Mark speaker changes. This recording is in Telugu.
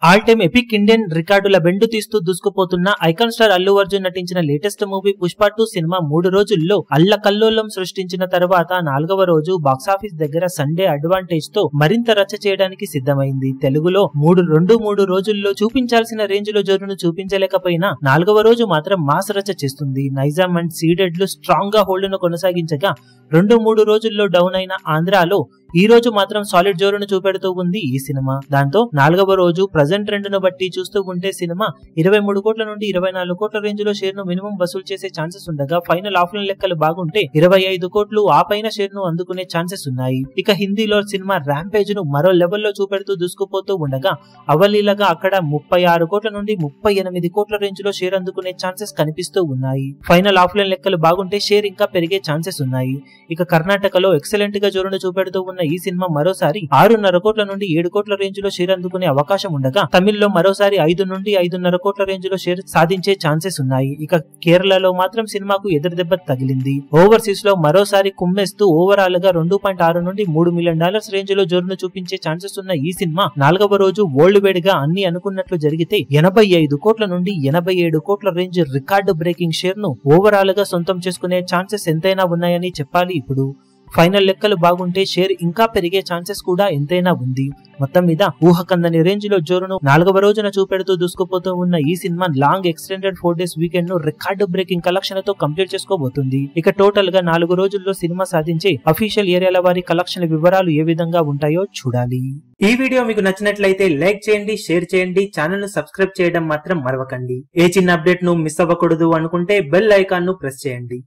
Speaker 1: ఆల్ టైమ్ ఎపిక్ ఇండియన్ రికార్డుల బెండు తీస్తూ దూసుకుపోతున్న ఐకాన్ స్టార్ అల్లు అర్జున్ నటించిన లేటెస్ట్ మూవీ పుష్ప 2 సినిమా 3 రోజుల్లో అల్లకల్లోలం సృష్టించిన తర్వాత 4వ రోజు బాక్సాఫీస్ దగ్గర సండే అడ్వాంటేజ్ తో మరింత రచ్చ చేయడానికి సిద్ధమైంది. తెలుగులో మూడు రోజుల్లో చూపించాల్సిన రేంజ్ లో జోరును చూపించలేకపోయినా 4వ రోజు మాత్రం మాస్ రచ్చ చేస్తుంది. నైజాం అండ్ సీడెడ్ లు స్ట్రాంగ్ గా హోల్డ్ ను కొనసాగించగా 2-3 రోజుల్లో డౌన్ అయిన ఆంధ్రాలో ఈ రోజు మాత్రం సాలిడ్ జోరును చూపెడుతూ ఉంది ఈ సినిమా. దాంతో 4వ రోజు ప్రజెంట్ ట్రెండ్ ను బట్టి చూస్తూ ఉంటే సినిమా 23 కోట్ల నుండి 24 కోట్ల రేంజ్ లో షేర్ ను మినిమం వసూలు చేసే ఛాన్సెస్ ఉండగా ఫైనల్ ఆఫ్లైన్ లెక్కలు బాగుంటే 25 కోట్లు ఆ పైన షేర్ ను అందుకునే ఛాన్సెస్ ఉన్నాయి. ఇక హిందీలో సినిమా ర్యాంపేజ్ ను మరో లెవెల్లో చూపెడుతూ దూసుకుపోతూ ఉండగా అవలీలగా అక్కడ 36 కోట్ల నుండి 38 కోట్ల రేంజ్ లో షేర్ అందుకునే ఛాన్సెస్ కనిపిస్తూ ఉన్నాయి. ఫైనల్ ఆఫ్లైన్ లెక్కలు బాగుంటే షేర్ ఇంకా పెరిగే ఛాన్సెస్ ఉన్నాయి. ఇక కర్ణాటకలో ఎక్సలెంట్ గా జోరును చూపెడుతూ ఉన్న ఈ సినిమా మరోసారి 6.5 కోట్ల నుండి 7 కోట్ల రేంజ్ లో షేర్ అందుకునే అవకాశం ఉండగా తమిళ్లో మరోసారి 5 నుండి 5.5 కోట్ల రేంజ్ లో షేర్ సాధించే ఛాన్సెస్ ఉన్నాయి. ఇక కేరళలో మాత్రం సినిమాకు ఎదురు దెబ్బ తగిలింది. ఓవర్సీస్ లో మరోసారి కుమ్మేస్తూ ఓవరాల్ గా 2.6 నుండి $3 మిలియన్ రేంజ్ లో జోరును చూపించే ఛాన్సెస్ ఉన్న ఈ సినిమా 4వ రోజు వరల్డ్ వైడ్ గా అన్ని అనుకున్నట్లు జరిగితే 85 కోట్ల నుండి 87 కోట్ల రేంజ్ రికార్డు బ్రేకింగ్ షేర్ ను ఓవరాల్ గా సొంతం చేసుకునే ఛాన్సెస్ ఎంతైనా ఉన్నాయని చెప్పాలి. ఇప్పుడు ఫైనల్ లెక్కలు బాగుంటే షేర్ ఇంకా పెరిగే ఛాన్సెస్ కూడా ఎంతైనా ఉంది. మొత్తం మీద ఊహకందని రేంజ్ లో జోరును 4వ రోజున చూపెడుతూ దూసుకుపోతూ ఉన్న ఈ cinema long extended 4 days weekend ను రికార్డు బ్రేకింగ్ కలెక్షన్ తో కంప్లీట్ చేసుకోబోతుంది. ఇక టోటల్ గా 4 రోజుల్లో సినిమా సాధించే అఫీషియల్ ఏరియాల వారి కలెక్షన్ వివరాలు ఏ విధంగా ఉంటాయో చూడాలి. ఈ వీడియో మీకు నచ్చినట్లయితే లైక్ చేయండి, షేర్ చేయండి, ఛానల్ ను సబ్స్క్రైబ్ చేయడం మాత్రం మరవకండి. ఏ చిన్న అప్డేట్ ను మిస్ అవ్వకూడదు అనుకుంటే బెల్ ఐకాన్ ను ప్రెస్ చేయండి.